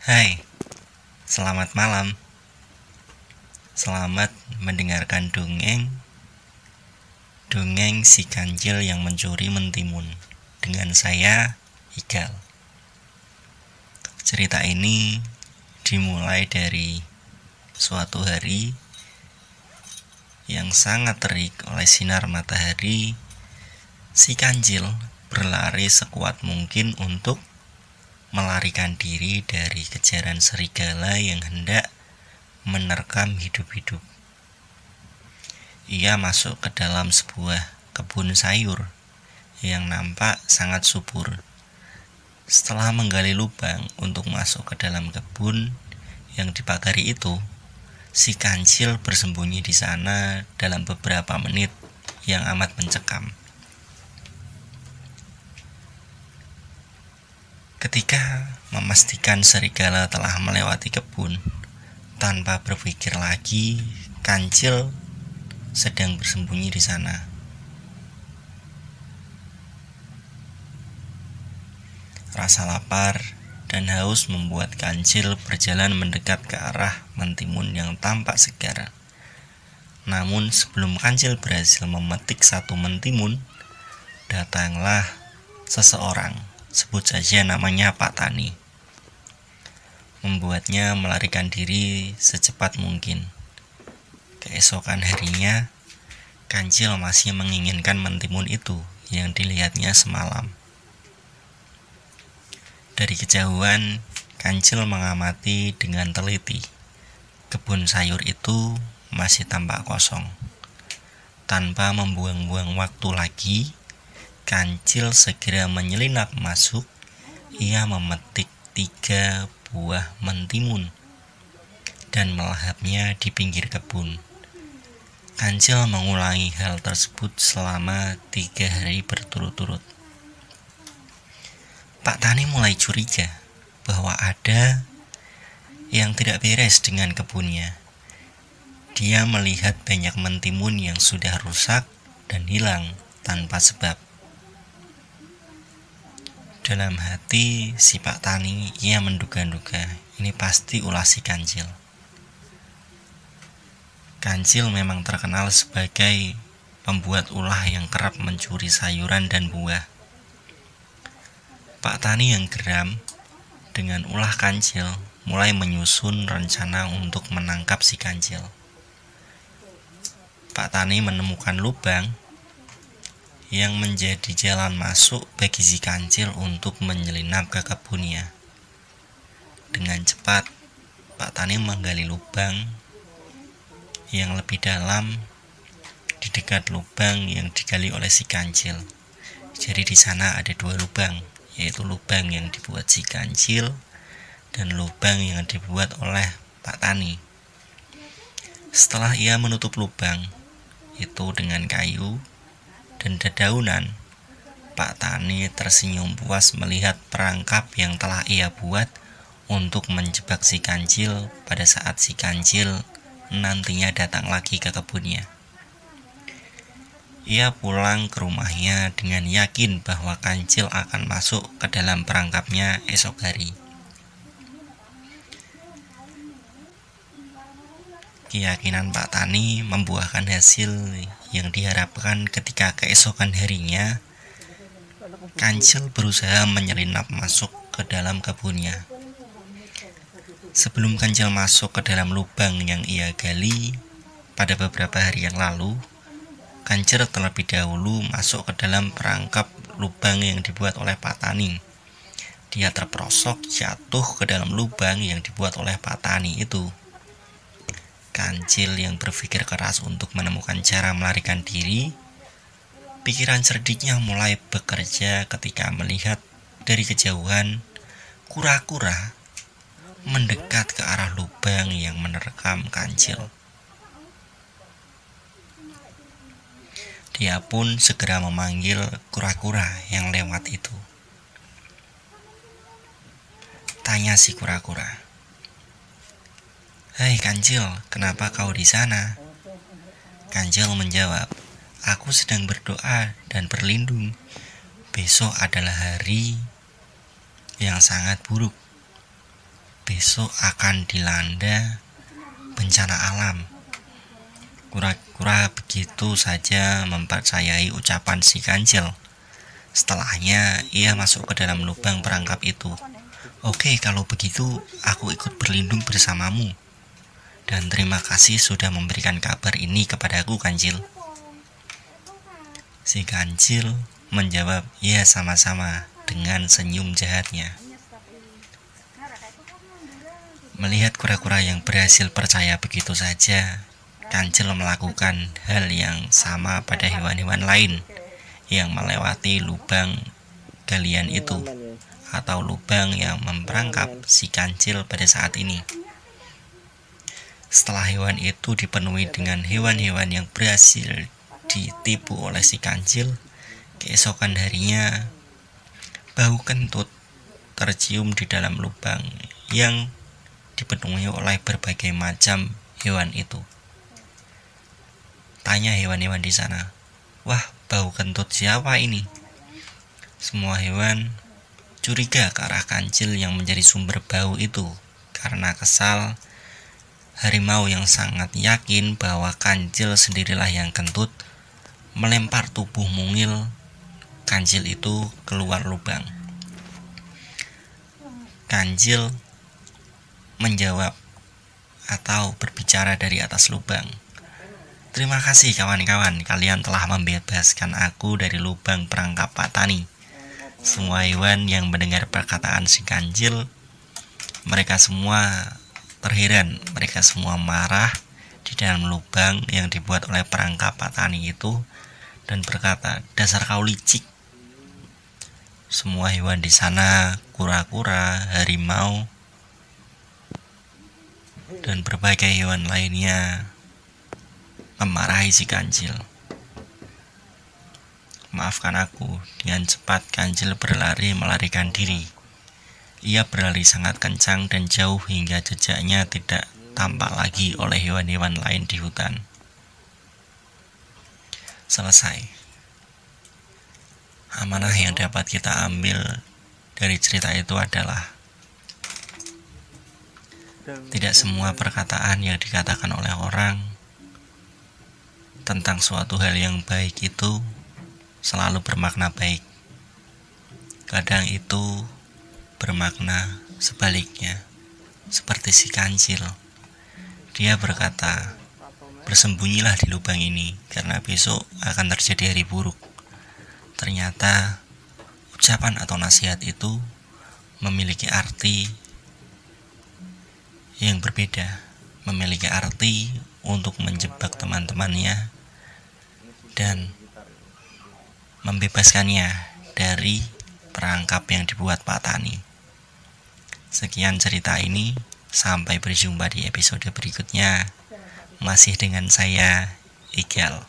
Hai, selamat malam. Selamat mendengarkan dongeng si kancil yang mencuri mentimun dengan saya, Igal. Cerita ini dimulai dari suatu hari yang sangat terik oleh sinar matahari. Si kancil berlari sekuat mungkin untuk melarikan diri dari kejaran serigala yang hendak menerkam hidup-hidup. Ia masuk ke dalam sebuah kebun sayur yang nampak sangat subur. Setelah menggali lubang untuk masuk ke dalam kebun yang dipagari itu, si kancil bersembunyi di sana dalam beberapa menit yang amat mencekam. Ketika memastikan serigala telah melewati kebun, tanpa berpikir lagi, kancil sedang bersembunyi di sana. Rasa lapar dan haus membuat kancil berjalan mendekat ke arah mentimun yang tampak segar. Namun sebelum kancil berhasil memetik satu mentimun, datanglah seseorang, sebut saja namanya Pak Tani, membuatnya melarikan diri secepat mungkin. Keesokan harinya, kancil masih menginginkan mentimun itu yang dilihatnya semalam. Dari kejauhan, kancil mengamati dengan teliti. Kebun sayur itu masih tampak kosong. Tanpa membuang-buang waktu lagi, kancil segera menyelinap masuk. Ia memetik 3 buah mentimun dan melahapnya di pinggir kebun. Kancil mengulangi hal tersebut selama 3 hari berturut-turut. Pak Tani mulai curiga bahwa ada yang tidak beres dengan kebunnya. Dia melihat banyak mentimun yang sudah rusak dan hilang tanpa sebab. Dalam hati si Pak Tani, ia menduga-duga ini pasti ulah si kancil. Kancil memang terkenal sebagai pembuat ulah yang kerap mencuri sayuran dan buah. Pak Tani yang geram dengan ulah kancil mulai menyusun rencana untuk menangkap si kancil. Pak Tani menemukan lubang yang menjadi jalan masuk bagi si kancil untuk menyelinap ke kebunnya. Dengan cepat, Pak Tani menggali lubang yang lebih dalam di dekat lubang yang digali oleh si kancil. Jadi di sana ada 2 lubang, yaitu lubang yang dibuat si kancil dan lubang yang dibuat oleh Pak Tani. Setelah ia menutup lubang itu dengan kayu dan dedaunan, Pak Tani tersenyum puas melihat perangkap yang telah ia buat untuk menjebak si kancil pada saat si kancil nantinya datang lagi ke kebunnya. Ia pulang ke rumahnya dengan yakin bahwa kancil akan masuk ke dalam perangkapnya esok hari. Keyakinan Pak Tani membuahkan hasil yang diharapkan ketika keesokan harinya, kancil berusaha menyelinap masuk ke dalam kebunnya. Sebelum kancil masuk ke dalam lubang yang ia gali pada beberapa hari yang lalu, kancil terlebih dahulu masuk ke dalam perangkap lubang yang dibuat oleh Pak Tani. Dia terperosok jatuh ke dalam lubang yang dibuat oleh Pak Tani itu. Kancil yang berpikir keras untuk menemukan cara melarikan diri, pikiran cerdiknya mulai bekerja ketika melihat dari kejauhan kura-kura mendekat ke arah lubang yang menerkam kancil. Dia pun segera memanggil kura-kura yang lewat itu. Tanya si kura-kura, "Hai kancil, kenapa kau di sana?" Kancil menjawab, "Aku sedang berdoa dan berlindung. Besok adalah hari yang sangat buruk. besok akan dilanda bencana alam. Kura-kura begitu saja mempercayai ucapan si kancil. Setelahnya ia masuk ke dalam lubang perangkap itu. Oke, kalau begitu aku ikut berlindung bersamamu. Dan terima kasih sudah memberikan kabar ini kepadaku, kancil. Si kancil menjawab, ya sama-sama, dengan senyum jahatnya. Melihat kura-kura yang berhasil percaya begitu saja, kancil melakukan hal yang sama pada hewan-hewan lain yang melewati lubang galian itu, atau lubang yang memperangkap si kancil pada saat ini. Setelah hewan itu dipenuhi dengan hewan-hewan yang berhasil ditipu oleh si kancil, keesokan harinya bau kentut tercium di dalam lubang yang dipenuhi oleh berbagai macam hewan itu. Tanya hewan-hewan di sana, wah, bau kentut siapa ini? Semua hewan curiga ke arah kancil yang menjadi sumber bau itu. Karena kesal, harimau yang sangat yakin bahwa kancil sendirilah yang kentut melempar tubuh mungil kancil itu keluar lubang. Kancil menjawab atau berbicara dari atas lubang, terima kasih kawan-kawan, kalian telah membebaskan aku dari lubang perangkap Pak Tani. Semua hewan yang mendengar perkataan si kancil, mereka semua terheran, mereka semua marah di dalam lubang yang dibuat oleh perangkap Pak Tani itu dan berkata, dasar kau licik. Semua hewan di sana, kura-kura, harimau, dan berbagai hewan lainnya memarahi si kancil. Maafkan aku. Dengan cepat kancil berlari melarikan diri. Ia berlari sangat kencang dan jauh hingga jejaknya tidak tampak lagi oleh hewan-hewan lain di hutan. Selesai. Amanah yang dapat kita ambil dari cerita itu adalah tidak semua perkataan yang dikatakan oleh orang tentang suatu hal yang baik itu selalu bermakna baik. Kadang itu bermakna sebaliknya, seperti si kancil. Dia berkata, bersembunyilah di lubang ini karena besok akan terjadi hari buruk. Ternyata ucapan atau nasihat itu memiliki arti yang berbeda, memiliki arti untuk menjebak teman-temannya dan membebaskannya dari perangkap yang dibuat Pak Tani. Sekian cerita ini, sampai berjumpa di episode berikutnya. Masih dengan saya, Iqal.